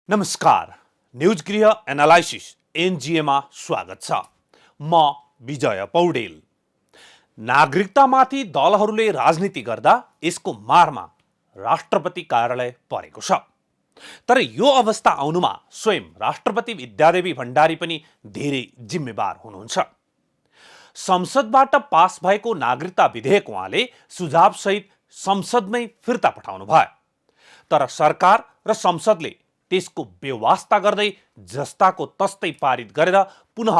नमस्कार, न्यूज गृह एनालाइसिस एनजिएमा स्वागत छ। म विजय पौडेल। नागरिकतामाथि दलहरूले राजनीति गर्दा यसको मारमा राष्ट्रपति कार्यालय परेको छ। तर यो अवस्था आउनुमा स्वयं राष्ट्रपति विद्यादेवी भण्डारी पनि धेरै जिम्मेवार हुनुहुन्छ। संसदबाट पास भएको नागरिकता विधेयक उहाँले सुझावसहित संसदमै फिर्ता पठाउनु भयो। तर सरकार र संसदले त्यसको व्यवस्था गर्दै जस्ताको तस्तै पारित गरेर पुनः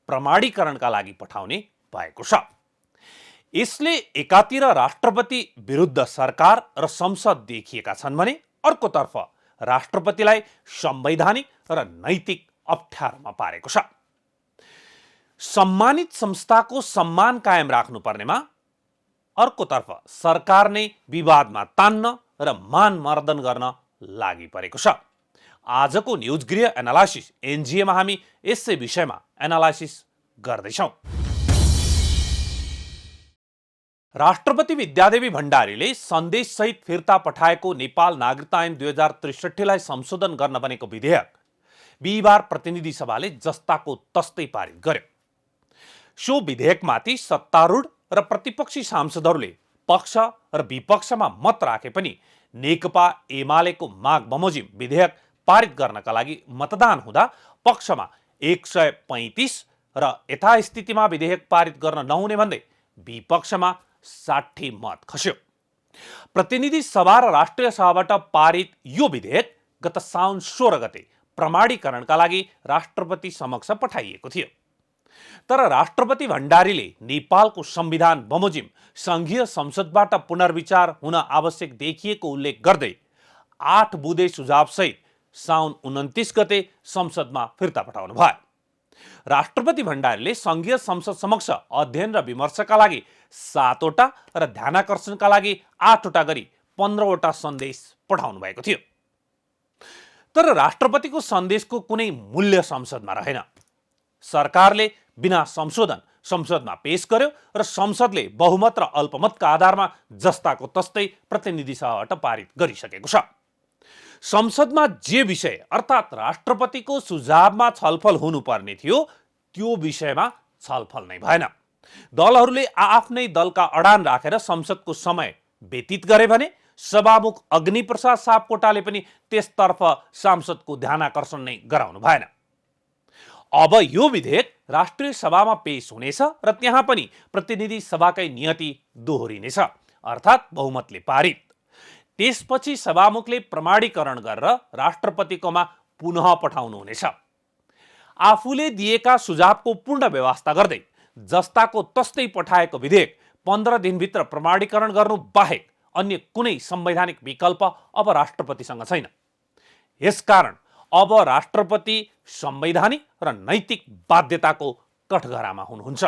प्रमाणीकरणका लागि पठाउने भएको छ। यसले एकातिर राष्ट्रपति विरुद्ध सरकार र संसद देखिएका छन् भने अर्कोतर्फ राष्ट्रपतिलाई संवैधानिक र नैतिक अप्ठ्यारोमा पारेको छ। सम्मानित संस्थाको सम्मान कायम राख्नुपर्नेमा अर्कोतर्फ सरकार नै विवादमा तान्न र मानमर्दन गर्न लागि परेको छ। आजको न्यूज गृह एनालाइसिस एनजिएमा हामी यसै विषयमा एनालाइसिस गर्दैछौँ। राष्ट्रपति विद्यादेवी भण्डारीले सन्देशसहित फिर्ता पठाएको नेपाल नागरिकता ऐन 2063लाई संशोधन गर्न बनेको विधेयक बिहिबार प्रतिनिधि सभाले जस्ताको तस्तै पारित गर्यो। सो विधेयकमाथि सत्तारूढ र प्रतिपक्षी सांसदहरूले पक्ष र विपक्षमा मत राखे पनि नेकपा एमालेको माग बमोजिम विधेयक पारित गर्नका लागि मतदान हुँदा पक्षमा 135 र यथास्थितिमा विधेयक पारित गर्न नहुने भन्दै विपक्षमा 60 मत खस्यो। प्रतिनिधि सभा र राष्ट्रिय सभाबाट पारित यो विधेयक गत साउन 16 गते प्रमाणीकरणका लागि राष्ट्रपति समक्ष पठाइएको थियो। तर राष्ट्रपति भण्डारीले नेपालको संविधान बमोजिम संघीय संसदबाट पुनर्विचार हुन आवश्यक देखिएको उल्लेख गर्दै 8 बुँदे सुझावसहित साउन 29 गते संसदमा फिर्ता पठाउनु भयो। राष्ट्रपति भण्डारीले संघीय संसद समक्ष अध्ययन र विमर्शका लागि 7 वटा र ध्यानाकर्षणका लागि 8 वटा गरी 15 वटा सन्देश पठाउनु भएको थियो। तर राष्ट्रपतिको सन्देशको कुनै मूल्य संसदमा रहेन। सरकारले बिना संशोधन संसदमा पेश गर्यो र संसदले बहुमत र अल्पमतका आधारमा जस्ताको तस्तै प्रतिनिधि सभाबाट पारित गरिसकेको छ। संसदमा जे विषय अर्थात् राष्ट्रपतिको सुझावमा छलफल हुनुपर्ने थियो त्यो विषयमा छलफल नै भएन। दलहरूले आफ्नै दलका अडान राखेर संसदको समय व्यतीत गरे भने सभामुख अग्निप्रसाद सापकोटाले पनि त्यसतर्फ सांसदको ध्यानाकर्षण नै गराउनु भएन। अब यो विधेयक राष्ट्रिय सभामा पेश हुनेछ र त्यहाँ पनि प्रतिनिधि सभाकै नियति दोहोरिनेछ अर्थात् बहुमतले पारित। त्यसपछि सभामुखले प्रमाणीकरण गरेर राष्ट्रपतिकोमा पुनः पठाउनु हुनेछ। आफूले दिएका सुझावको पूर्ण व्यवस्था गर्दै जस्ताको तस्तै पठाएको विधेयक 15 दिनभित्र प्रमाणीकरण गर्नु बाहेक अन्य कुनै संवैधानिक विकल्प अब राष्ट्रपतिसँग छैन। यसकारण अब राष्ट्रपति संवैधानिक र नैतिक बाध्यताको कठघरामा हुनुहुन्छ।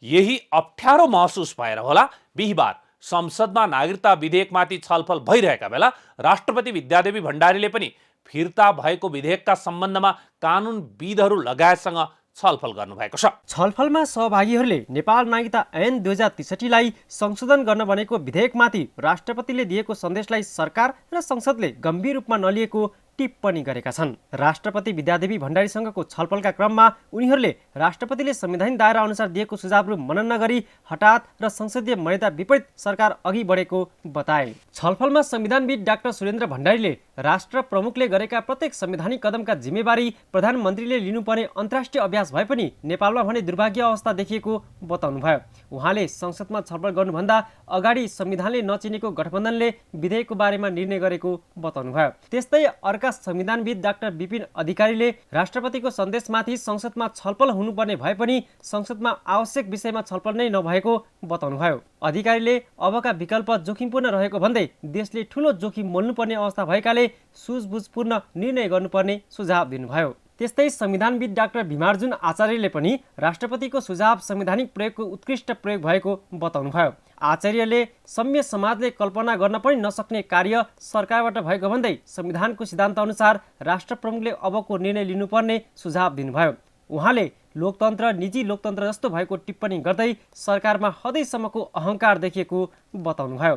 यही अप्ठ्यारो महसुस भएर होला बिहिबार संसदमा नागरिकता विधेयकमाथि छलफल भइरहेका बेला राष्ट्रपति विद्यादेवी भण्डारीले पनि फिर्ता भएको विधेयकका सम्बन्धमा कानुनविदहरू लगायतसँग छलफल गर्नुभएको छ। छलफलमा सहभागीहरूले नेपाल नागरिकता ऐन 2063लाई संशोधन गर्न बनेको विधेयकमाथि राष्ट्रपतिले दिएको सन्देशलाई सरकार र संसदले गम्भीर रूपमा नलिएको टिप्पणी गरेका छन्। राष्ट्रपति विद्यादेवी भण्डारीसँगको छलफलका क्रममा उनीहरूले राष्ट्रपतिले संवैधानिक दायरा अनुसार दिएको सुझावहरू मनन नगरी हठात र संसदीय मर्यादा विपरीत सरकार अघि बढेको बताए। छलफलमा संविधानविद डाक्टर सुरेन्द्र भण्डारीले राष्ट्र प्रमुखले गरेका प्रत्येक संवैधानिक कदमका जिम्मेवारी प्रधानमन्त्रीले लिनुपर्ने अन्तर्राष्ट्रिय अभ्यास भए पनि नेपालमा भने दुर्भाग्य अवस्था देखिएको बताउनुभयो। उहाँले संसदमा छलफल गर्नुभन्दा अगाडि संविधानले नचिनेको गठबन्धनले विधेयकको बारेमा निर्णय गरेको बताउनुभयो। त्यस्तै अर्का संविधानविद डाक्टर विपिन अधिकारीले राष्ट्रपतिको सन्देशमाथि संसदमा छलफल हुनुपर्ने भए पनि संसदमा आवश्यक विषयमा छलफल नै नभएको बताउनुभयो। अधिकारीले अबका विकल्प जोखिमपूर्ण रहेको भन्दै देशले ठूलो जोखिम मोल्नुपर्ने अवस्था भएकाले सुझबुझपूर्ण निर्णय गर्नुपर्ने सुझाव दिनुभयो। त्यस्तै संविधानविद डाक्टर भीमार्जुन आचार्यले पनि राष्ट्रपतिको सुझाव संवैधानिक प्रयोगको उत्कृष्ट प्रयोग भएको बताउनुभयो। आचार्यले सम्य समाजले कल्पना गर्न पनि नसक्ने कार्य सरकारबाट भएको भन्दै संविधानको सिद्धान्त अनुसार राष्ट्र प्रमुखले अबको निर्णय लिनुपर्ने सुझाव दिनुभयो। उहाँले लोकतन्त्र निजी लोकतन्त्र जस्तो भएको टिप्पणी गर्दै सरकारमा हदैसम्मको अहंकार देखिएको बताउनुभयो।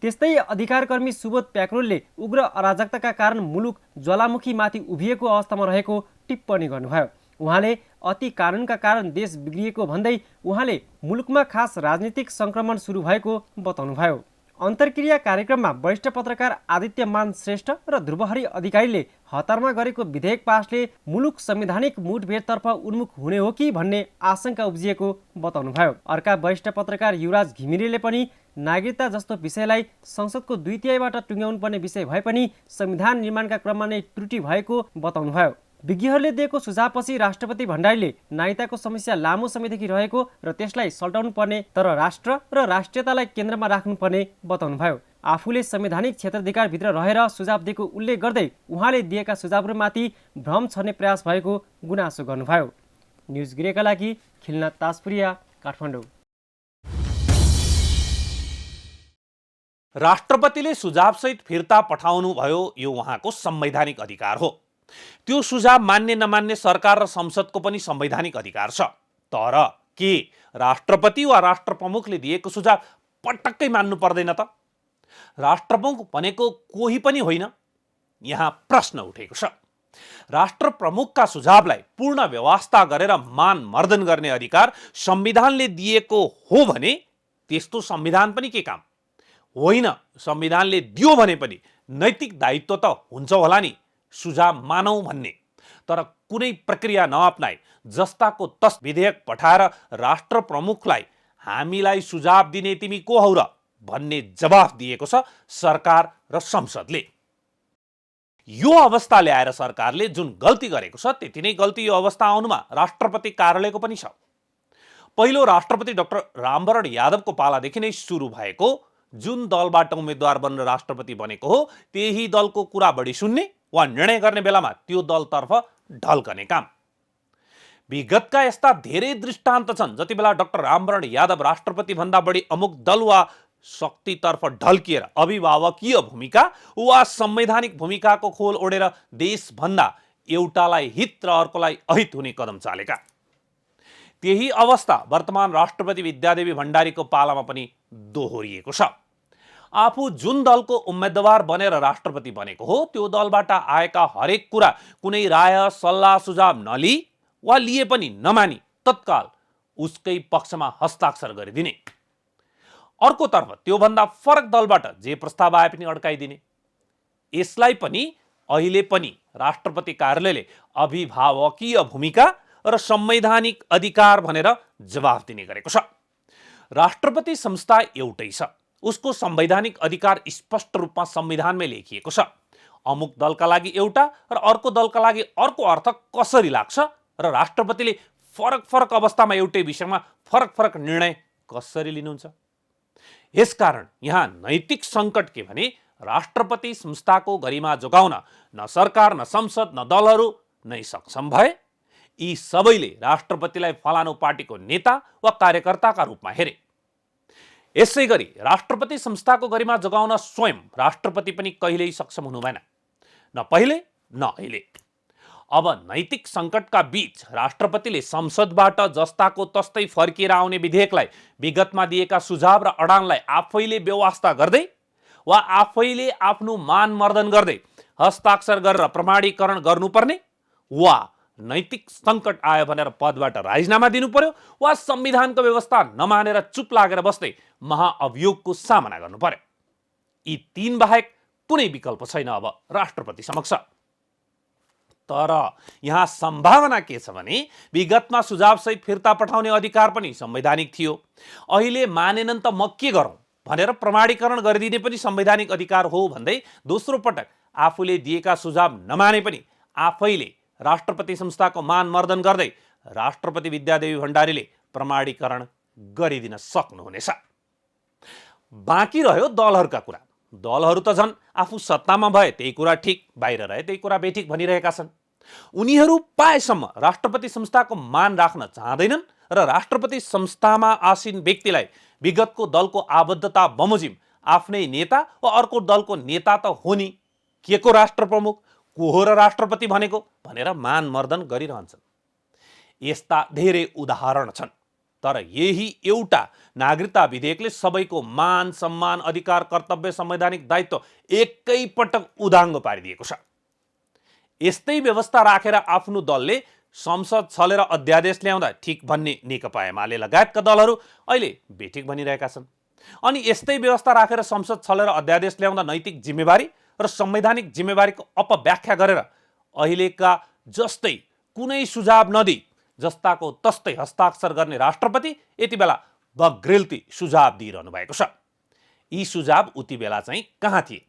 त्यस्तै अधिकारकर्मी सुबोध प्याक्रोलले उग्र अराजकताका कारण मुलुक ज्वालामुखीमाथि उभिएको अवस्थामा रहेको टिप्पणी गर्नुभयो। उहाँले अति कानुनका कारण देश बिग्रिएको भन्दै उहाँले मुलुकमा खास राजनीतिक सङ्क्रमण सुरु भएको बताउनुभयो। अन्तर्क्रिया कार्यक्रममा वरिष्ठ पत्रकार आदित्यमान श्रेष्ठ र ध्रुवहरि अधिकारीले हतारमा गरेको विधेयक पासले मुलुक संवैधानिक मुठभेडतर्फ उन्मुख हुने हो कि भन्ने आशंका उब्जिएको बताउनुभयो। अर्का वरिष्ठ पत्रकार युवराज घिमिरेले पनि नागरिकता जस्तो विषयलाई संसदको 2/3बाट टुङ्ग्याउनु पर्ने विषय भए पनि संविधान निर्माणका क्रममा नै त्रुटि भएको बताउनुभयो। विज्ञहरूले दिएको सुझावपछि राष्ट्रपति भण्डारीले नागरिकताको समस्या लामो समयदेखि रहेको र त्यसलाई सल्टाउनु पर्ने तर राष्ट्र र राष्ट्रियतालाई केन्द्रमा राख्नुपर्ने बताउनुभयो। आफूले संवैधानिक क्षेत्राधिकारभित्र रहेर सुझाव दिएको उल्लेख गर्दै उहाँले दिएका सुझावहरूमाथि भ्रम छर्ने प्रयास भएको गुनासो गर्नुभयो। न्युज गृहका लागि खिलनाथ ताजपुरिया, काठमाडौँ। राष्ट्रपतिले सुझावसहित फिर्ता पठाउनु भयो, यो उहाँको संवैधानिक अधिकार हो। त्यो सुझाव मान्ने नमान्ने सरकार र संसदको पनि संवैधानिक अधिकार छ। तर के राष्ट्रपति वा राष्ट्र प्रमुखले दिएको सुझाव पटक्कै मान्नु पर्दैन त? राष्ट्रप्रमुख भनेको कोही पनि होइन, यहाँ प्रश्न उठेको छ। राष्ट्र प्रमुखका सुझावलाई पूर्ण व्यवस्था गरेर मानमर्दन गर्ने अधिकार संविधानले दिएको हो भने त्यस्तो संविधान पनि के काम? होइन, संविधानले दियो भने पनि नैतिक दायित्व त हुन्छ होला नि सुझाव मानौँ भन्ने। तर कुनै प्रक्रिया नअप्नाई जस्ताको तस विधेयक पठाएर राष्ट्र प्रमुखलाई हामीलाई सुझाव दिने तिमी को हौ र भन्ने जवाफ दिएको छ सरकार र संसदले। यो अवस्था ल्याएर सरकारले जुन गल्ती गरेको छ त्यति नै गल्ती यो अवस्था आउनुमा राष्ट्रपति कार्यालयको पनि छ। पहिलो राष्ट्रपति डाक्टर रामवरण यादवको पालादेखि नै सुरु भएको जुन दलबाट उम्मेद्वार बनेर राष्ट्रपति बनेको हो त्यही दलको कुरा बढी सुन्ने वा निर्णय गर्ने बेलामा त्यो दलतर्फ ढल्कने काम। विगतका यस्ता धेरै दृष्टान्त छन् जति बेला डाक्टर रामवरण यादव राष्ट्रपति भन्दा बढी अमुक दल वा शक्तितर्फ ढल्किएर अभिभावकीय भूमिका वा संवैधानिक भूमिकाको खोल ओढेर देशभन्दा एउटालाई हित र अर्कोलाई अहित हुने कदम चालेका। त्यही अवस्था वर्तमान राष्ट्रपति विद्यादेवी भण्डारीको पालामा पनि दोहोरिएको छ। आफू जुन दलको उम्मेद्वार बनेर राष्ट्रपति बनेको हो त्यो दलबाट आएका हरेक कुरा कुनै राय सल्लाह सुझाव नलिई वा लिए पनि नमानी तत्काल उसकै पक्षमा हस्ताक्षर गरिदिने। अर्कोतर्फ त्योभन्दा फरक दलबाट जे प्रस्ताव आए पनि अड्काइदिने। यसलाई पनि अहिले पनि राष्ट्रपति कार्यालयले अभिभावकीय भूमिका र संवैधानिक अधिकार भनेर जवाफ दिने गरेको छ। राष्ट्रपति संस्था एउटै छ, उसको संवैधानिक अधिकार स्पष्ट रूपमा संविधानमै लेखिएको छ। अमुक दलका लागि एउटा र अर्को दलका लागि अर्को अर्थ कसरी लाग्छ र राष्ट्रपतिले फरक फरक अवस्थामा एउटै विषयमा फरक फरक निर्णय कसरी लिनुहुन्छ? यसकारण यहाँ नैतिक सङ्कट के भने राष्ट्रपति संस्थाको गरिमा जोगाउन न सरकार न संसद न दलहरू नै सक्षम भए। यी सबैले राष्ट्रपतिलाई फलानु पार्टीको नेता वा कार्यकर्ताका रूपमा हेरे। यसै गरी राष्ट्रपति संस्थाको गरिमा जोगाउन स्वयं राष्ट्रपति पनि कहिल्यै सक्षम हुनु भएन, न पहिले न अहिले। अब नैतिक सङ्कटका बीच राष्ट्रपतिले संसदबाट जस्ताको तस्तै फर्किएर आउने विधेयकलाई विगतमा दिएका सुझाव र अडानलाई आफैले व्यवस्था गर्दै वा आफैले आफ्नो मानमर्दन गर्दै हस्ताक्षर गरेर प्रमाणीकरण गर्नुपर्ने वा नैतिक सङ्कट आयो भनेर पदबाट राजीनामा दिनु पर्यो वा संविधानको व्यवस्था नमानेर चुप लागेर बस्दै महाअभियोगको सामना गर्नु पर्यो। यी तीन बाहेक कुनै विकल्प छैन अब राष्ट्रपति समक्ष। तर यहाँ सम्भावना के छ भने विगतमा सुझावसहित फिर्ता पठाउने अधिकार पनि संवैधानिक थियो। अहिले मानेनन् त म के गरौँ भनेर प्रमाणीकरण गरिदिने पनि संवैधानिक अधिकार हो भन्दै दोस्रो पटक आफूले दिएका सुझाव नमाने पनि आफैले राष्ट्रपति संस्थाको मानमर्दन गर्दै राष्ट्रपति विद्यादेवी भण्डारीले प्रमाणीकरण गरिदिन सक्नुहुनेछ। बाँकी रह्यो दलहरूका कुरा। दलहरू त झन् आफू सत्तामा भए त्यही कुरा ठिक, बाहिर रहे त्यही कुरा बेठिक भनिरहेका छन्। उनीहरू पाएसम्म राष्ट्रपति संस्थाको मान राख्न चाहँदैनन् र राष्ट्रपति संस्थामा आसीन व्यक्तिलाई विगतको दलको आबद्धता बमोजिम आफ्नै नेता वा अर्को दलको नेता त हो नि, के को राष्ट्र प्रमुख, को हो र राष्ट्रपति भनेको भनेर मानमर्दन गरिरहन्छन्। यस्ता धेरै उदाहरण छन्। तर यही एउटा नागरिकता विधेयकले सबैको मान सम्मान अधिकार कर्तव्य संवैधानिक दायित्व एकैपटक उदाङ्गो पारिदिएको छ। यस्तै व्यवस्था राखेर आफ्नो दलले संसद छलेर अध्यादेश ल्याउँदा ठिक भन्ने नेकपा एमाले लगायतका दलहरू अहिले बेठिक भनिरहेका छन्। अनि यस्तै व्यवस्था राखेर संसद छलेर अध्यादेश ल्याउँदा नैतिक जिम्मेवारी र संवैधानिक जिम्मेवारीको अपव्याख्या गरेर अहिलेका जस्तै कुनै सुझाव नदिई जस्ताको तस्तै हस्ताक्षर गर्ने राष्ट्रपति यति बेला बग्रेलती सुझाव दिइरहनु भएको छ। यी सुझाव उति बेला चाहिँ कहाँ थिए?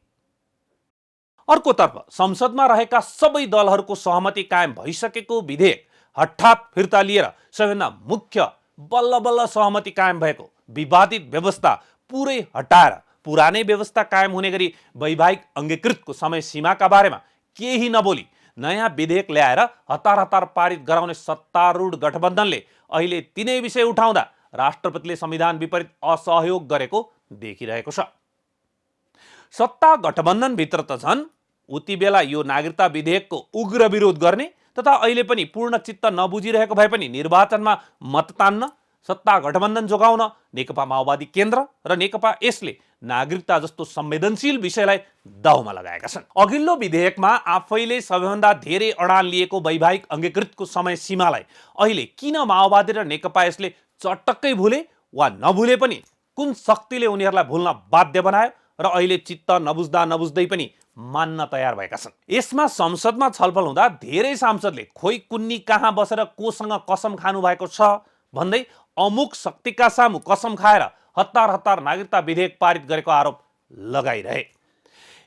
अर्कोतर्फ संसदमा रहेका सबै दलहरूको सहमति कायम भइसकेको विधेयक हठात फिर्ता लिएर सबैभन्दा मुख्य बल्ल बल्ल सहमति कायम भएको विवादित व्यवस्था पुरै हटाएर पुरानै व्यवस्था कायम हुने गरी वैवाहिक अङ्गीकृतको समय सीमाका बारेमा केही नबोली नयाँ विधेयक ल्याएर हतार हतार पारित गराउने सत्तारूढ गठबन्धनले अहिले तिनै विषय उठाउँदा राष्ट्रपतिले संविधान विपरीत असहयोग गरेको देखिरहेको छ। सत्ता गठबन्धनभित्र त झन् उति बेला यो नागरिकता विधेयकको उग्र विरोध गर्ने तथा अहिले पनि पूर्ण चित्त नबुझिरहेको भए पनि निर्वाचनमा मत तान्न सत्ता गठबन्धन जोगाउन नेकपा माओवादी केन्द्र र नेकपा यसले नागरिकता जस्तो संवेदनशील विषयलाई दाउमा लगाएका छन्। अघिल्लो विधेयकमा आफैले सबैभन्दा धेरै अडान लिएको वैवाहिक अङ्गीकृतको समय सीमालाई अहिले किन माओवादी र नेकपा यसले चटक्कै भुले वा नभुले पनि कुन शक्तिले उनीहरूलाई भुल्न बाध्य बनायो र अहिले चित्त नबुझ्दा नबुझ्दै पनि मान्न तयार भएका छन्। यसमा संसदमा छलफल हुँदा धेरै सांसदले खोइ कुन्नी कहाँ बसेर कोसँग कसम खानु भएको छ भन्दै अमुक शक्तिका सामु कसम खाएर हतार हतार नागरिकता विधेयक पारित गरेको आरोप लगाइरहे।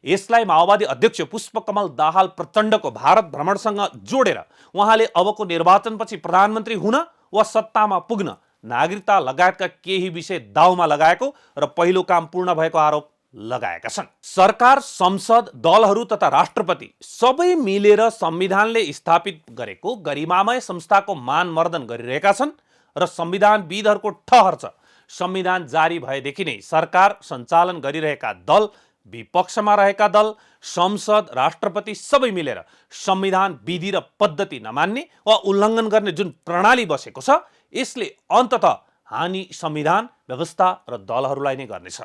यसलाई माओवादी अध्यक्ष पुष्पकमल दाहाल प्रचण्डको भारत भ्रमणसँग जोडेर उहाँले अबको निर्वाचनपछि प्रधानमन्त्री हुन वा सत्तामा पुग्न नागरिकता लगायतका केही विषय दाउमा लगाएको र पहिलो काम पूर्ण भएको आरोप लगाएका छन्। सरकार, संसद, दलहरू तथा राष्ट्रपति सबै मिलेर संविधानले स्थापित गरेको गरिमामय संस्थाको मानमर्दन गरिरहेका छन् र संविधानविदहरूको ठहर छ संविधान जारी भएदेखि नै सरकार सञ्चालन गरिरहेका दल, विपक्षमा रहेका दल, संसद, राष्ट्रपति सबै मिलेर संविधान विधि र पद्धति नमान्ने वा उल्लङ्घन गर्ने जुन प्रणाली बसेको छ यसले अन्ततः हानि संविधान व्यवस्था र दलहरूलाई नै गर्नेछ।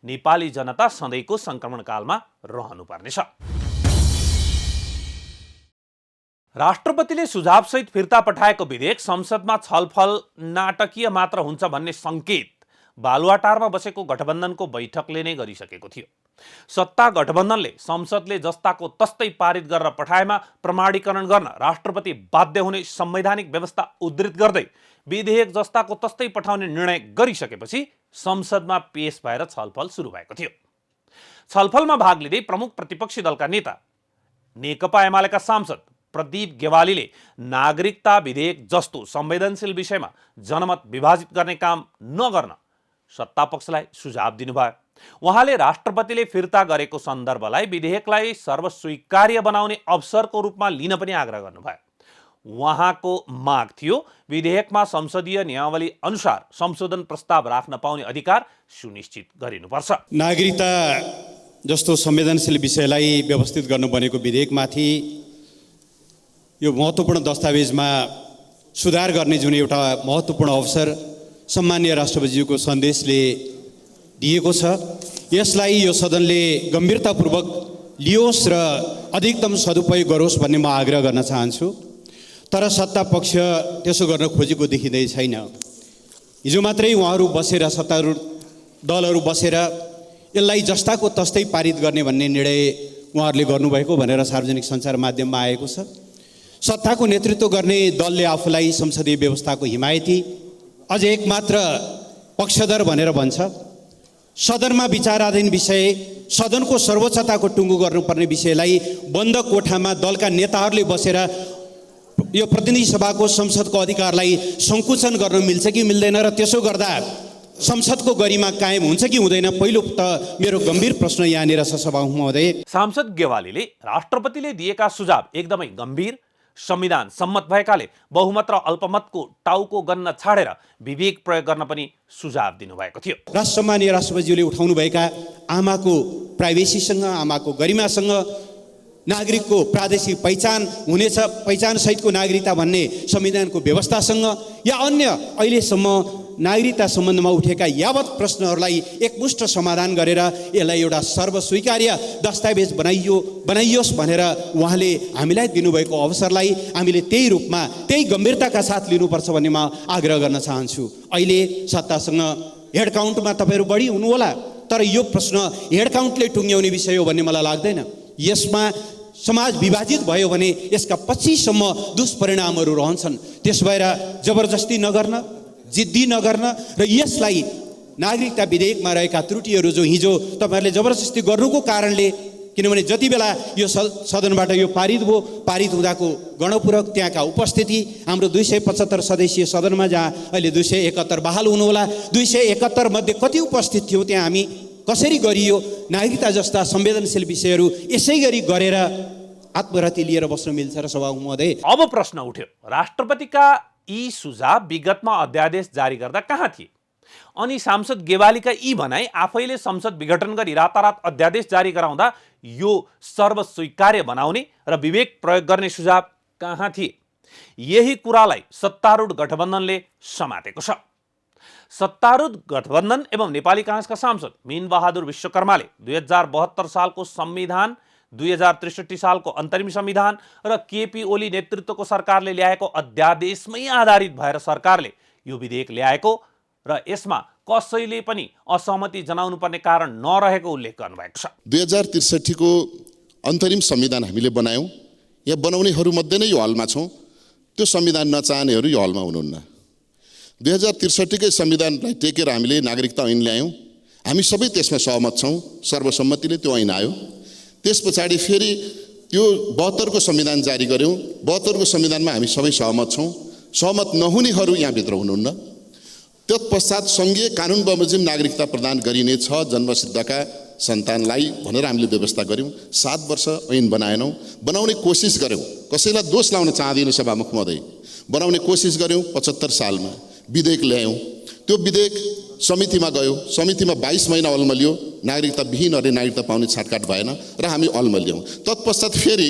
नेपाली जनता सधैँको संक्रमणकालमा रहनुपर्नेछ। राष्ट्रपतिले सुझावसहित फिर्ता पठाएको विधेयक संसदमा छलफल नाटकीय मात्र हुन्छ भन्ने संकेत बालुवाटारमा बसेको गठबन्धनको बैठकले नै गरिसकेको थियो। सत्ता गठबन्धनले संसदले जस्ताको तस्तै पारित गरेर पठाएमा प्रमाणीकरण गर्न राष्ट्रपति बाध्य हुने संवैधानिक व्यवस्था उद्धृत गर्दै विधेयक जस्ताको तस्तै पठाउने निर्णय गरिसकेपछि संसदमा पेश भएर छलफल सुरु भएको थियो। छलफलमा भाग लिँदै प्रमुख प्रतिपक्षी दलका नेता नेकपा एमालेका सांसद प्रदीप गेवालीले नागरिकता विधेयक जस्तो संवेदनशील विषयमा जनमत विभाजित गर्ने काम नगर्न सत्तापक्षलाई सुझाव दिनुभयो। उहाँले राष्ट्रपतिले फिर्ता गरेको सन्दर्भलाई विधेयकलाई सर्वस्वीकार्य बनाउने अवसरको रूपमा लिन पनि आग्रह गर्नुभयो। उहाँको माग थियो विधेयकमा संसदीय नियमावली अनुसार संशोधन प्रस्ताव राख्न पाउने अधिकार सुनिश्चित गरिनुपर्छ। नागरिकता जस्तो संवेदनशील विषयलाई व्यवस्थित गर्नु बनेको विधेयकमाथि यो महत्त्वपूर्ण दस्तावेजमा सुधार गर्ने जुन एउटा महत्त्वपूर्ण अवसर सम्माननीय राष्ट्रपतिज्यूको सन्देशले दिएको छ, यसलाई यो सदनले गम्भीरतापूर्वक लियोस् र अधिकतम सदुपयोग गरोस् भन्ने म आग्रह गर्न चाहन्छु। तर सत्ता पक्ष त्यसो गर्न खोजेको देखिँदै छैन। हिजो मात्रै उहाँहरू बसेर सत्तारूढ दलहरू बसेर यसलाई जस्ताको तस्तै पारित गर्ने भन्ने निर्णय उहाँहरूले गर्नुभएको भनेर सार्वजनिक सञ्चार माध्यममा आएको छ। सत्ताको नेतृत्व गर्ने दलले आफूलाई संसदीय व्यवस्थाको हिमायती अझ एकमात्र पक्षधर भनेर भन्छ। सदनमा विचाराधीन विषय, सदनको सर्वोच्चताको टुङ्गो गर्नुपर्ने विषयलाई बन्द कोठामा दलका नेताहरूले बसेर यो प्रतिनिधि सभाको संसदको अधिकारलाई सङ्कुचन गर्न मिल्छ कि मिल्दैन र त्यसो गर्दा संसदको गरिमा कायम हुन्छ कि हुँदैन, पहिलो त मेरो गम्भीर प्रश्न यहाँनिर छ सभामुख महोदय। सांसद गेवालीले राष्ट्रपतिले दिएका सुझाव एकदमै गम्भीर, संविधान सम्मत भएकाले बहुमत र अल्पमतको टाउको गन्न छाडेर विवेक प्रयोग गर्न पनि सुझाव दिनुभएको थियो। सम्मानीय राष्ट्रपतिज्यूले उठाउनुभएका आमाको प्राइभेसीसँग, आमाको गरिमासँग नागरिकको प्रादेशिक पहिचान हुनेछ, पहिचान सहितको नागरिकता भन्ने संविधानको व्यवस्थासँग, या अन्य अहिलेसम्म नागरिकता सम्बन्धमा उठेका यावत प्रश्नहरूलाई एकमुष्ट समाधान गरेर यसलाई एउटा सर्वस्वीकार्य दस्तावेज बनाइयोस् भनेर उहाँले हामीलाई दिनुभएको अवसरलाई हामीले त्यही रूपमा त्यही गम्भीरताका साथ लिनुपर्छ भन्ने म आग्रह गर्न चाहन्छु। अहिले सत्तासँग हेड काउन्टमा तपाईँहरू बढी हुनुहोला, तर यो प्रश्न हेड काउन्टले टुङ्ग्याउने विषय हो भन्ने मलाई लाग्दैन। यसमा समाज विभाजित भयो भने यसका पछिसम्म दुष्परिणामहरू रहन्छन्। त्यस भएर जबरजस्ती नगर्न, जिद्दी नगर्न र यसलाई नागरिकता विधेयकमा रहेका त्रुटिहरू जो हिजो तपाईँहरूले जबरजस्ती गर्नुको कारणले, किनभने जति बेला यो सदनबाट यो पारित भयो, पारित हुँदाको गणपूरक त्यहाँका उपस्थिति हाम्रो 275 सदस्यीय सदनमा जहाँ अहिले 271 बहाल हुनुहोला, 271 मध्ये कति उपस्थित थियौँ त्यहाँ हामी कसरी गरियो नागरिकता जस्ता संवेदनशील विषयहरू यसै गरी गरेर आत्मरति लिएर बस्न मिल्छ र सभामुख महोदय। अब प्रश्न उठ्यो, राष्ट्रपतिका यी सुझाव विगतमा अध्यादेश जारी गर्दा कहाँ थिए? अनि सांसद गेवालीका यी भनाई आफैले संसद विघटन गरी रातारात अध्यादेश जारी गराउँदा यो सर्वस्वीकार्य बनाउने र विवेक प्रयोग गर्ने सुझाव कहाँ थिए? यही कुरालाई सत्तारूढ गठबन्धनले समातेको छ। सत्तारूढ गठबन्धन एवं नेपाली कांग्रेसका सांसद मीन बहादुर विश्वकर्माले 2072 सालको संविधान, 2063 सालको अन्तरिम संविधान र केपी ओली नेतृत्वको सरकारले ल्याएको अध्यादेशमै आधारित भएर सरकारले यो विधेयक ल्याएको र यसमा कसैले पनि असहमति जनाउनु पर्ने कारण नरहेको उल्लेख गर्नुभएको छ। 2063 को अन्तरिम संविधान हामीले बनायौँ। यहाँ बनाउनेहरूमध्ये नै यो हलमा छौँ। त्यो संविधान नचाहनेहरू यो हलमा हुनुहुन्न। 2063 कै संविधानलाई टेकेर हामीले नागरिकता ऐन ल्यायौँ। हामी सबै त्यसमा सहमत छौँ। सर्वसम्मतिले त्यो ऐन आयो। त्यस पछाडि फेरि त्यो 72 को संविधान जारी गर्यौँ। 72 को संविधानमा हामी सबै सहमत छौँ। सहमत नहुनेहरू यहाँभित्र हुनुहुन्न। तत्पश्चात सङ्घीय कानुन बमोजिम नागरिकता प्रदान गरिनेछ जन्मसिद्धका सन्तानलाई भनेर हामीले व्यवस्था गऱ्यौँ। 7 वर्ष ऐन बनाएनौँ। बनाउने कोसिस गऱ्यौँ। कसैलाई दोष लाउन चाहदिनँ सभामुख महोदय। बनाउने कोसिस गऱ्यौँ। 75 सालमा विधेयक ल्यायौँ। त्यो विधेयक समितिमा गयो। समितिमा 22 महिना अल्मलियो। नागरिकता विहीनहरूले नागरिकता पाउने छाटकाट भएन र हामी अल्मल्यौँ। तत्पश्चात फेरि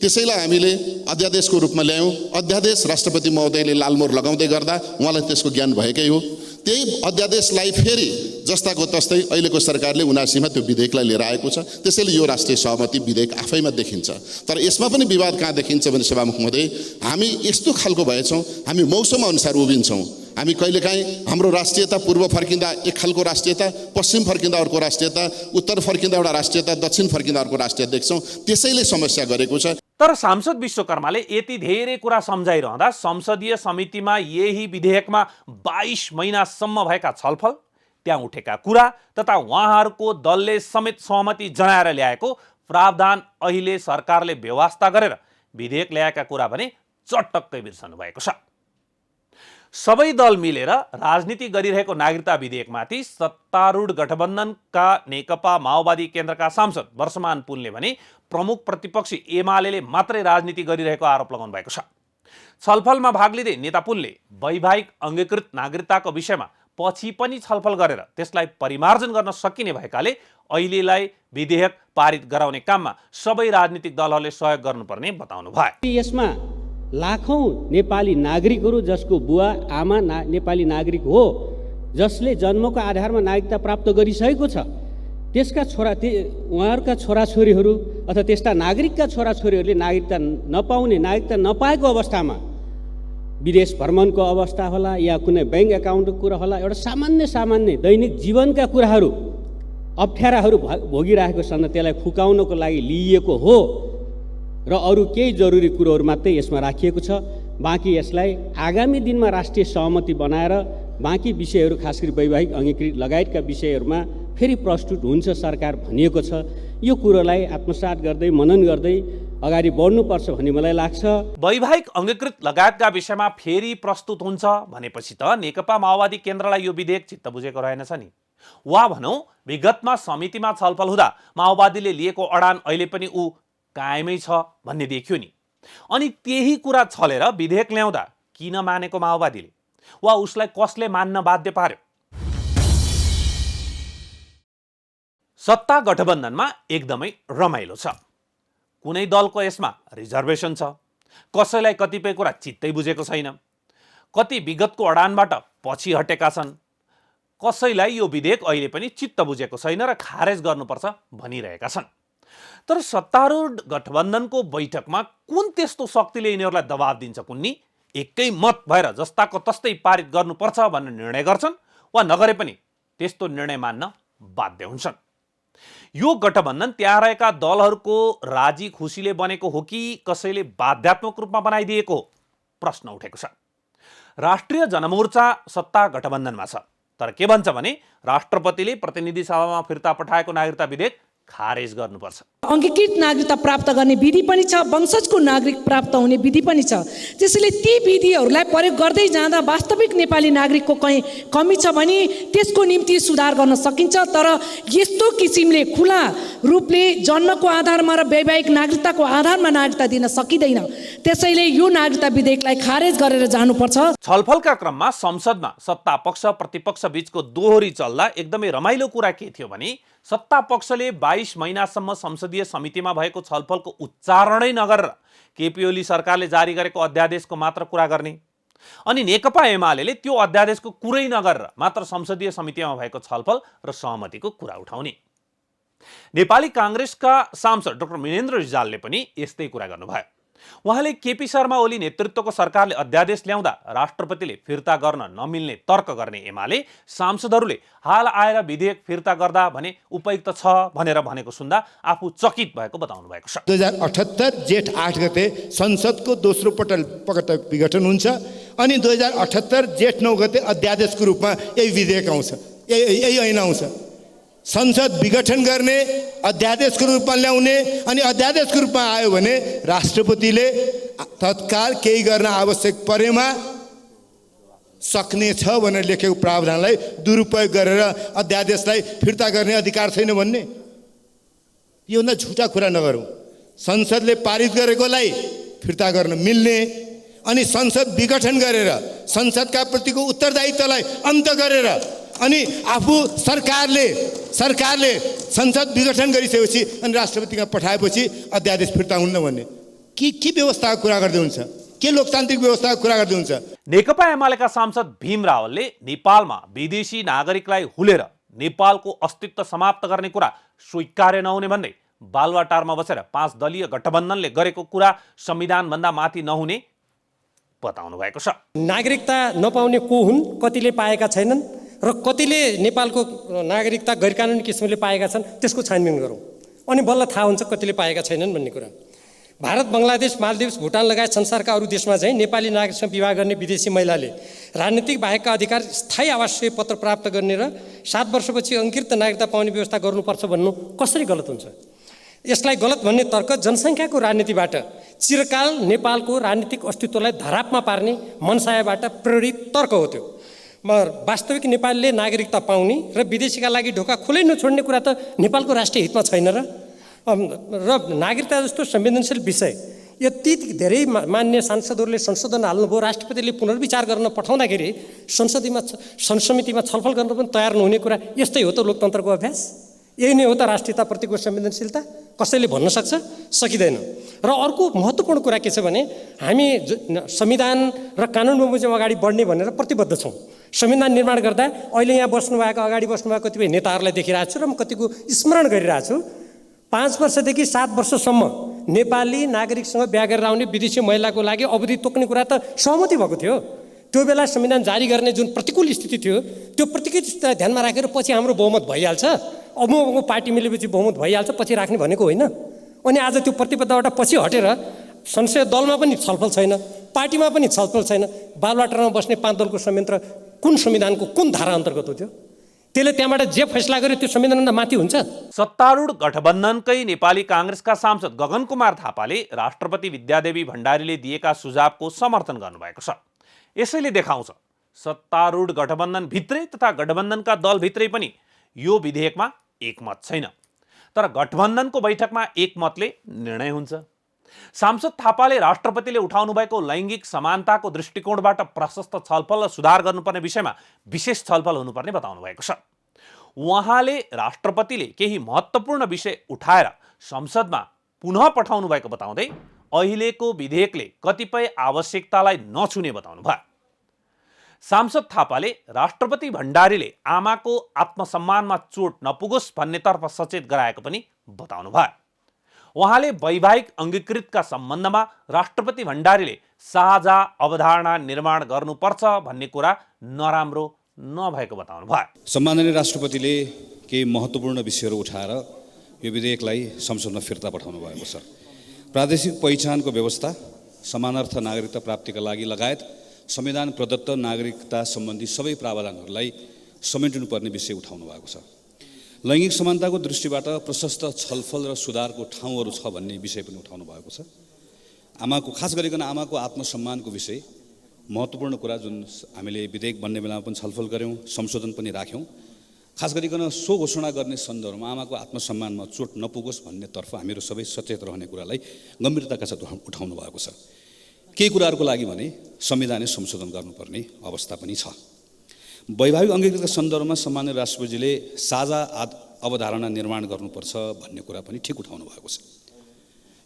त्यसैलाई हामीले अध्यादेशको रूपमा ल्यायौँ। अध्यादेश राष्ट्रपति महोदयले लालमोहर लगाउँदै गर्दा उहाँलाई त्यसको ज्ञान भएकै हो। त्यही अध्यादेशलाई फेरि जस्ताको तस्तै अहिलेको सरकारले 79 मा त्यो विधेयकलाई लिएर आएको छ। त्यसैले यो राष्ट्रिय सहमति विधेयक आफैमा देखिन्छ। तर यसमा पनि विवाद कहाँ देखिन्छ भने सभामुख महोदय, हामी यस्तो खालको भएछौँ, हामी मौसम अनुसार उभिन्छौँ। हामी कहिलेकाहीँ हाम्रो राष्ट्रियता पूर्व फर्किँदा एक खालको राष्ट्रियता, पश्चिम फर्किँदा अर्को राष्ट्रियता, उत्तर फर्किँदा एउटा राष्ट्रियता, दक्षिण फर्किँदा अर्को राष्ट्रियता देख्छौँ। त्यसैले समस्या गरेको छ। तर सांसद विश्वकर्माले यति धेरै कुरा सम्झाइरहँदा संसदीय समितिमा यही विधेयकमा 22 महिनासम्म भएका छलफल, त्यहाँ उठेका कुरा तथा उहाँहरूको दलले समेत सहमति जनाएर ल्याएको प्रावधान अहिले सरकारले व्यवस्था गरेर विधेयक ल्याएका कुरा भने चटक्कै बिर्सनु भएको छ। सबै दल मिलेर राजनीति गरिरहेको नागरिकता विधेयकमाथि सत्तारूढ गठबन्धनका नेकपा माओवादी केन्द्रका सांसद वर्षमान पुनले भने प्रमुख प्रतिपक्षी एमाले मात्रै राजनीति गरिरहेको आरोप लगाउनु भएको छ। छलफलमा भाग लिँदै नेता पुनले वैवाहिक अंगीकृत नागरिकताको विषयमा पछि पनि छलफल गरेर त्यसलाई परिमार्जन गर्न सकिने भएकाले अहिलेलाई विधेयक पारित गराउने काममा सबै राजनीतिक दलहरूले सहयोग गर्नुपर्ने बताउनु भयो। यसमा लाखौं नेपाली नागरिकहरू जसको बुवा आमा नेपाली नागरिक हो, जसले जन्मको आधारमा नागरिकता प्राप्त गरिसकेको छ, त्यसका उहाँहरूका छोराछोरीहरू अथवा त्यस्ता नागरिकका छोराछोरीहरूले नागरिकता नपाउने, नागरिकता नपाएको अवस्थामा विदेश भ्रमणको अवस्था होला या कुनै ब्याङ्क एकाउन्टको कुरा होला, एउटा सामान्य दैनिक जीवनका कुराहरू अप्ठ्याराहरू भोगिरहेको छन्, त्यसलाई फुकाउनको लागि लिइएको हो र अरू केही जरुरी कुरोहरू मात्रै यसमा राखिएको छ। बाँकी यसलाई आगामी दिनमा राष्ट्रिय सहमति बनाएर बाँकी विषयहरू खास गरी वैवाहिक अंगीकृत लगायतका विषयहरूमा फेरि प्रस्तुत हुन्छ सरकार भनिएको छ। यो कुरोलाई आत्मसात गर्दै मनन गर्दै अगाडि बढ्नुपर्छ भन्ने मलाई लाग्छ। वैवाहिक अंगीकृत लगायतका विषयमा फेरि प्रस्तुत हुन्छ भनेपछि त नेकपा माओवादी केन्द्रलाई यो विधेयक चित्त बुझेको रहेनछ नि। वा भनौँ विगतमा समितिमा छलफल हुँदा माओवादीले लिएको अडान अहिले पनि ऊ कायमै छ भन्ने देखियो नि। अनि त्यही कुरा छलेर विधेयक ल्याउँदा किन मानेको माओवादीले, वा उसलाई कसले मान्न बाध्य पार्यो? सत्ता गठबन्धनमा एकदमै रमाइलो छ। कुनै दलको यसमा रिजर्भेसन छ, कसैलाई कतिपय कुरा चित्तै बुझेको छैन, कति विगतको अडानबाट पछि हटेका छन्, कसैलाई यो विधेयक अहिले पनि चित्त बुझेको छैन र खारेज गर्नुपर्छ भनिरहेका छन्। तर सत्तारूढ गठबन्धनको बैठकमा कुन त्यस्तो शक्तिले यिनीहरूलाई दबाब दिन्छ कुन्नी एकै मत भएर जस्ताको तस्तै पारित गर्नुपर्छ भन्ने निर्णय गर्छन् वा नगरे पनि त्यस्तो निर्णय मान्न बाध्य हुन्छन्। यो गठबन्धन त्यहाँ रहेका दलहरूको राजी खुसीले बनेको हो कि कसैले बाध्यात्मक रूपमा बनाइदिएको हो, प्रश्न उठेको छ। राष्ट्रिय जनमोर्चा सत्ता गठबन्धनमा छ, तर के भन्छ भने राष्ट्रपतिले प्रतिनिधि सभामा फिर्ता पठाएको नागरिकता विधेयक खारेज गर्नुपर्छ। अङ्गीकृत नागरिकता प्राप्त गर्ने विधि पनि छ, वंशजको नागरिक प्राप्त हुने विधि पनि छ। त्यसैले ती विधिहरूलाई प्रयोग गर्दै जाँदा वास्तविक नेपाली नागरिकको कहीँ कमी छ भने त्यसको निम्ति सुधार गर्न सकिन्छ। तर यस्तो किसिमले खुला रूपले जन्मको आधारमा र वैवाहिक नागरिकताको आधारमा नागरिकता दिन सकिँदैन। त्यसैले यो नागरिकता विधेयकलाई खारेज गरेर जानुपर्छ। छलफलका क्रममा संसदमा सत्ता पक्ष प्रतिपक्ष बीचको दोहोरी चल्दा एकदमै रमाइलो कुरा के थियो भने सत्ता पक्षले 22 महिनासम्म संसदीय समितिमा भएको छलफलको उच्चारणै नगरेर केपी ओली सरकारले जारी गरेको अध्यादेशको मात्र कुरा गर्ने, अनि नेकपा एमाले त्यो अध्यादेशको कुरै नगरेर मात्र संसदीय समितिमा भएको छलफल र सहमतिको कुरा उठाउने। नेपाली कांग्रेसका सांसद डाक्टर मिनेन्द्र रिजालले पनि यस्तै कुरा गर्नुभयो। उहाँले केपी शर्मा ओली नेतृत्वको सरकारले अध्यादेश ल्याउँदा राष्ट्रपतिले फिर्ता गर्न नमिल्ने तर्क गर्ने एमाले सांसदहरूले हाल आएर विधेयक फिर्ता गर्दा भने उपयुक्त छ भनेर भनेको सुन्दा आफू चकित भएको बताउनु भएको छ। 2078 जेठ 8 गते संसदको दोस्रो पटक विघटन हुन्छ अनि 2078 जेठ 9 गते अध्यादेशको रूपमा यही विधेयक आउँछ, यही ऐन आउँछ। संसद विघटन गर्ने, अध्यादेशको रूपमा ल्याउने अनि अध्यादेशको रूपमा आयो भने राष्ट्रपतिले तत्काल केही गर्न आवश्यक परेमा सक्ने छ भनेर लेखेको प्रावधानलाई दुरुपयोग गरेर अध्यादेशलाई फिर्ता गर्ने अधिकार छैन भन्ने योभन्दा झुटा कुरा नगरौँ। संसदले पारित गरेकोलाई फिर्ता गर्न मिल्ने अनि संसद विघटन गरेर संसदका प्रतिको उत्तरदायित्वलाई अन्त गरेर अनि आफू सरकारले संसद विघटन गरिसकेपछि अनि राष्ट्रपतिमा पठाएपछि अध्यादेश फिर्ता हुन्न भन्ने के व्यवस्थाको कुरा गर्दै हुन्छ? के लोकतान्त्रिक व्यवस्थाको कुरा गर्दै हुन्छ? नेकपा एमालेका सांसद भीम रावलले नेपालमा विदेशी नागरिकलाई हुलेर नेपालको अस्तित्व समाप्त गर्ने कुरा स्वीकार्य नहुने भन्दै बालुवाटारमा बसेर 5 दलीय गठबन्धनले गरेको कुरा संविधानभन्दा माथि नहुने बताउनु भएको छ। नागरिकता नपाउने को हुन्, कतिले पाएका छैनन् र कतिले नेपालको नागरिकता गैरकानुनी किसिमले पाएका छन् त्यसको छानबिन गरौँ अनि बल्ल थाहा हुन्छ कतिले पाएका छैनन् भन्ने कुरा। भारत, बङ्गलादेश, मालदिव्स, भुटान लगायत संसारका अरू देशमा चाहिँ नेपाली नागरिकसँग विवाह गर्ने विदेशी महिलाले राजनीतिक बाहेकका अधिकार स्थायी आवासीय पत्र प्राप्त गर्ने र 7 वर्षपछि अङ्गीकृत नागरिकता पाउने व्यवस्था गर्नुपर्छ भन्नु कसरी गलत हुन्छ? यसलाई गलत भन्ने तर्क जनसङ्ख्याको राजनीतिबाट चिरकाल नेपालको राजनीतिक अस्तित्वलाई धरापमा पार्ने मनसायबाट प्रेरित तर्क हो। त्यो वास्तविक नेपालीले नागरिकता पाउने र विदेशीका लागि ढोका खुलै नछोड्ने कुरा त नेपालको राष्ट्रिय हितमा छैन र नागरिकता जस्तो संवेदनशील विषय यति धेरै मान्य सांसदहरूले संशोधन हाल्नुभयो, राष्ट्रपतिले पुनर्विचार गर्न पठाउँदाखेरि संसमितिमा छलफल गर्न पनि तयार नहुने कुरा यस्तै हो त लोकतन्त्रको अभ्यास? यही नै हो त राष्ट्रियताप्रतिको संवेदनशीलता? कसैले भन्न सक्छ? सकिँदैन। र अर्को महत्त्वपूर्ण कुरा के छ भने हामी संविधान र कानुन बमोजिम अगाडि बढ्ने भनेर प्रतिबद्ध छौँ। संविधान निर्माण गर्दा अहिले यहाँ बस्नुभएको अगाडि बस्नुभएको कतिपय नेताहरूलाई देखिरहेको छु र म कतिको स्मरण गरिरहेको छु। 5 वर्षदेखि 7 वर्षसम्म नेपाली नागरिकसँग बिहा गरेर आउने विदेशी महिलाको लागि अवधि तोक्ने कुरा त सहमति भएको थियो। त्यो बेला संविधान जारी गर्ने जुन प्रतिकूल स्थिति थियो त्यो प्रतिकूल स्थितिलाई ध्यानमा राखेर पछि हाम्रो बहुमत भइहाल्छ, अमुक पार्टी मिलेपछि बहुमत भइहाल्छ पछि राख्ने भनेको होइन। अनि आज त्यो प्रतिबद्धबाट पछि हटेर संसदीय दलमा पनि छलफल छैन, पार्टीमा पनि छलफल छैन। बालुवाटारमा बस्ने 5 दलको संयन्त्र कुन संविधानको कुन धारा अन्तर्गत हो? त्यसले त्यहाँबाट जे फैसला गर्यो त्यो संविधानभन्दा माथि हुन्छ? सत्तारूढ गठबन्धनकै नेपाली कांग्रेसका सांसद गगन कुमार थापाले राष्ट्रपति विद्यादेवी भण्डारीले दिएका सुझावको समर्थन गर्नुभएको छ। यसैले देखाउँछ सत्तारूढ गठबन्धन भित्रै तथा गठबन्धनका दलभित्रै पनि यो विधेयकमा एकमत छैन, तर गठबन्धनको बैठकमा एकमतले निर्णय हुन्छ। सांसद थापाले राष्ट्रपतिले उठाउनु भएको लैङ्गिक समानताको दृष्टिकोणबाट प्रशस्त छलफल र सुधार गर्नुपर्ने विषयमा विशेष छलफल हुनुपर्ने बताउनु भएको छ। उहाँले राष्ट्रपतिले केही महत्त्वपूर्ण विषय उठाएर संसदमा पुनः पठाउनु भएको बताउँदै अहिलेको विधेयकले कतिपय आवश्यकतालाई नछुने बताउनु भयो। सांसद थापाले राष्ट्रपति भण्डारीले आमाको आत्मसम्मानमा चोट नपुगोस् भन्नेतर्फ सचेत गराएको पनि बताउनु भयो। उहाँले वैवाहिक अङ्गीकृतका सम्बन्धमा राष्ट्रपति भण्डारीले साझा अवधारणा निर्माण गर्नुपर्छ भन्ने कुरा नराम्रो नभएको बताउनु भयो। सम्माननीय राष्ट्रपतिले केही महत्त्वपूर्ण विषयहरू उठाएर यो विधेयकलाई संसदमा फिर्ता पठाउनु भएको छ। प्रादेशिक पहिचानको व्यवस्था, समानार्थ नागरिकता प्राप्तिका लागि लगायत संविधान प्रदत्त नागरिकता सम्बन्धी सबै प्रावधानहरूलाई समेट्नुपर्ने विषय उठाउनु भएको छ। लैङ्गिक समानताको दृष्टिबाट प्रशस्त छलफल र सुधारको ठाउँहरू छ भन्ने विषय पनि उठाउनु भएको छ। खास गरिकन आमाको आत्मसम्मानको विषय महत्त्वपूर्ण कुरा जुन हामीले विधेयक बन्ने बेलामा पनि छलफल गऱ्यौँ, संशोधन पनि राख्यौँ। खास गरिकन सो घोषणा गर्ने सन्दर्भमा आमाको आत्मसम्मानमा चोट नपुगोस् भन्नेतर्फ हामीहरू सबै सचेत रहने कुरालाई गम्भीरताका साथ उठाउनु भएको छ। केही कुराहरूको लागि भने संविधानै संशोधन गर्नुपर्ने अवस्था पनि छ। वैवाहिक अङ्गीकृतका सन्दर्भमा सम्माननीय राष्ट्रपतिले साझा अवधारणा निर्माण गर्नुपर्छ भन्ने कुरा पनि ठिक उठाउनु भएको छ।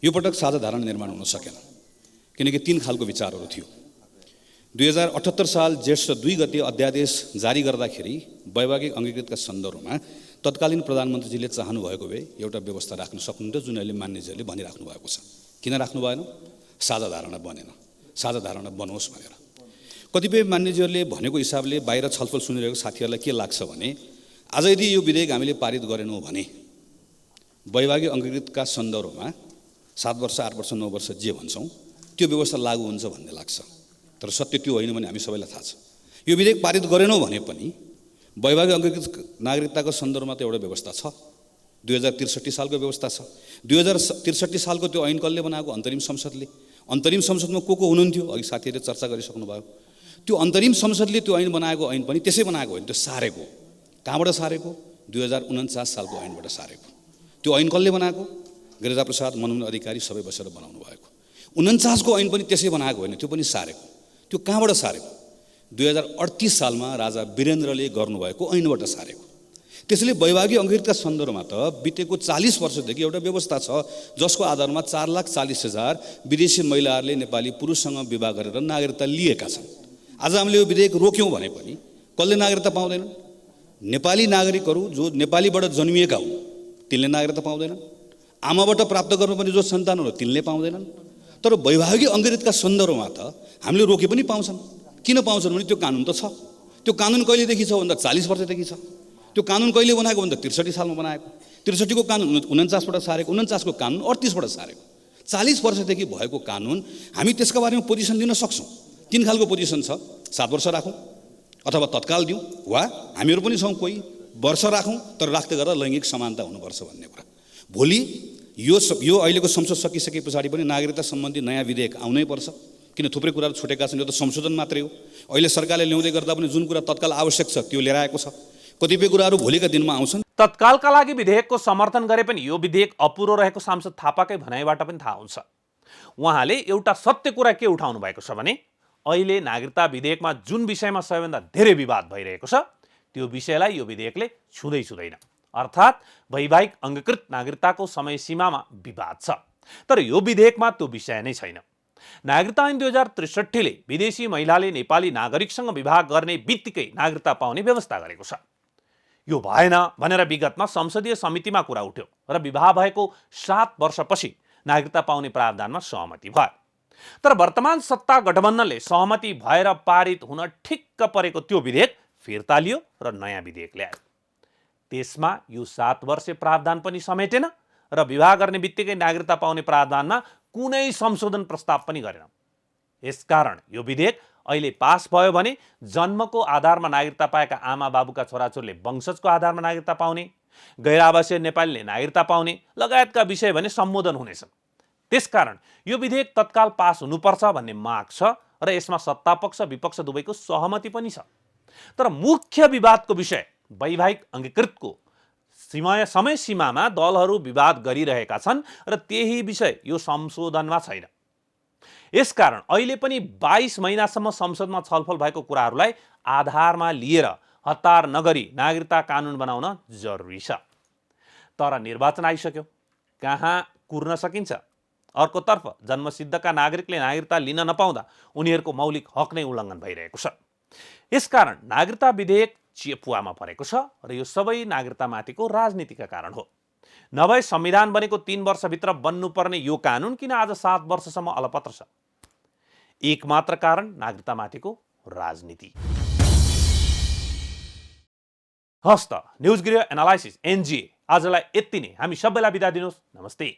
यो पटक साझा धारणा निर्माण हुन सकेन किनकि 3 खालको विचारहरू थियो। 2078 साल जेष्ठ 2 गते अध्यादेश जारी गर्दाखेरि वैवाहिक अङ्गीकृतका सन्दर्भमा तत्कालीन प्रधानमन्त्रीजीले चाहनु भएको भए एउटा व्यवस्था राख्न सक्नुहुन्थ्यो जुन अहिले मान्यजीहरूले भनिराख्नु भएको छ। किन राख्नु भएन? साझा धारणा बनेन। साझा धारणा बनोस् भनेर कतिपय मान्यजीहरूले भनेको हिसाबले बाहिर छलफल सुनिरहेको साथीहरूलाई के लाग्छ भने आज यदि यो विधेयक हामीले पारित गरेनौँ भने वैवाहिक अङ्गीकृतका सन्दर्भमा 7 वर्ष 8 वर्ष 9 वर्ष जे भन्छौँ त्यो व्यवस्था लागू हुन्छ भन्ने लाग्छ। तर सत्य त्यो होइन भने हामी सबैलाई थाहा छ। यो विधेयक पारित गरेनौँ भने पनि वैवाहिक अङ्गीकृत नागरिकताको सन्दर्भमा त एउटा व्यवस्था छ। 2063 सालको व्यवस्था छ। 2063 सालको त्यो ऐन कसले बनाएको? अन्तरिम संसदले। अन्तरिम संसदमा को हुनुहुन्थ्यो? अघि साथीहरूले चर्चा गरिसक्नु भयो। त्यो अन्तरिम संसदले त्यो ऐन बनाएको ऐन पनि त्यसै बनाएको होइन, त्यो सारेको। कहाँबाट सारेको? 2049 सालको ऐनबाट सारेको। त्यो ऐन कसले बनाएको? गिरिजाप्रसाद, मनमोहन अधिकारी सबै बसेर बनाउनु भएको। 49 को ऐन पनि त्यसै बनाएको होइन, त्यो पनि सारेको। त्यो कहाँबाट सारेको? 2038 सालमा राजा वीरेन्द्रले गर्नुभएको ऐनबाट सारेको। त्यसैले वैवाहिक अङ्गीकृतका सन्दर्भमा त बितेको 40 वर्षदेखि एउटा व्यवस्था छ जसको आधारमा 4,40,000 विदेशी महिलाहरूले नेपाली पुरुषसँग विवाह गरेर नागरिकता लिएका छन्। आज हामीले यो विधेयक रोक्यौँ भने पनि कसले नागरिकता पाउँदैनन्? नेपाली नागरिकहरू जो नेपालीबाट जन्मिएका हुन् तिनले नागरिकता पाउँदैनन्। आमाबाट प्राप्त गर्नुपर्ने जो सन्तानहरू तिनले पाउँदैनन्। तर वैवाहिक अङ्गीकृतका सन्दर्भमा त हामीले रोके पनि पाउँछन्। किन पाउँछन् भने त्यो कानुन त छ। त्यो कानुन कहिलेदेखि छ भन्दा 40 वर्षदेखि छ। त्यो कानुन कहिले बनाएको भन्दा 63 सालमा बनाएको। 63 को कानुन 49बाट सारेको, 49 को कानुन 38बाट सारेको। 40 वर्षदेखि भएको कानुन हामी त्यसका बारेमा पोजिसन दिन सक्छौँ। 3 खालको पोजिसन छ। 7 वर्ष राखौँ अथवा तत्काल दिउँ, वा हामीहरू पनि छौँ कोही वर्ष राखौँ तर राख्दै गर्दा लैङ्गिक समानता हुनुपर्छ भन्ने कुरा। भोलि यो अहिलेको संसद सकिसके पछाडि पनि नागरिकता सम्बन्धी नयाँ विधेयक आउनै पर्छ। किन थुप्रै कुराहरू छुटेका छन्। यो त संशोधन मात्रै हो। अहिले सरकारले ल्याउँदै गर्दा पनि जुन कुरा तत्काल आवश्यक छ त्यो लिएर आएको छ। कतिपय कुराहरू भोलिका दिनमा आउँछन्। तत्कालका लागि विधेयकको समर्थन गरे पनि यो विधेयक अपुरो रहेको सांसद थापाकै भनाइबाट पनि थाहा हुन्छ। उहाँले एउटा सत्य कुरा के उठाउनु भएको छ भने अहिले नागरिकता विधेयकमा जुन विषयमा सबैभन्दा धेरै विवाद भइरहेको छ त्यो विषयलाई यो विधेयकले छुँदै छुँदैन। अर्थात् वैवाहिक अङ्गीकृत नागरिकताको समय सीमामा विवाद छ। तर यो विधेयकमा त्यो विषय नै छैन। नागरिकता ऐन 2063 ले विदेशी महिलाले नेपाली नागरिकसँग विवाह गर्ने बित्तिकै नागरिकता पाउने व्यवस्था गरेको छ। यो भएन भनेर विगतमा संसदीय समितिमा कुरा उठ्यो र विवाह भएको 7 वर्षपछि नागरिकता पाउने प्रावधानमा सहमति भयो। तर वर्तमान सत्ता गठबन्धनले सहमति भएर पारित हुन ठिक्क परेको त्यो विधेयक फिर्ता लियो र नयाँ विधेयक ल्यायो। त्यसमा यो 7 वर्षे प्रावधान पनि समेटेन र विवाह गर्ने बित्तिकै नागरिकता पाउने प्रावधानमा कुनै संशोधन प्रस्ताव पनि गरेन। यसकारण यो विधेयक अहिले पास भयो भने जन्मको आधारमा नागरिकता पाएका आमा बाबुका छोराछोरीले वंशजको आधारमा नागरिकता पाउने, गैर आवासीय नेपालीले नागरिकता पाउने लगायतका विषय भने सम्बोधन हुनेछन्। त्यसकारण यो विधेयक तत्काल पास हुनुपर्छ भन्ने माग छ र यसमा सत्तापक्ष विपक्ष दुवैको सहमति पनि छ। तर मुख्य विवादको विषय वैवाहिक अङ्गीकृतको समय सीमामा दलहरू विवाद गरिरहेका छन् र त्यही विषय यो संशोधनमा छैन। यसकारण अहिले पनि 22 महिनासम्म संसदमा छलफल भएको कुराहरूलाई आधारमा लिएर हतार नगरी नागरिकता कानुन बनाउन जरुरी छ। तर निर्वाचन आइसक्यो, कहाँ कुर्न सकिन्छ। अर्कोतर्फ जन्मसिद्धका नागरिकले नागरिकता लिन नपाउँदा उनीहरूको मौलिक हक नै उल्लङ्घन भइरहेको छ। यसकारण नागरिकता विधेयक चेपुवामा परेको छ र यो सबै नागरिकतामाथिको राजनीतिका कारण हो। नभए संविधान बनेको 3 वर्षभित्र बन्नुपर्ने यो कानुन किन आज 7 वर्षसम्म अलपत्र छ? एक मात्र कारण नागरिकतामाथिको राजनीति। हस्त न्युज गृह एनालाइसिस NGA आजलाई यति नै। हामी सबैलाई बिदा दिनुहोस्। नमस्ते।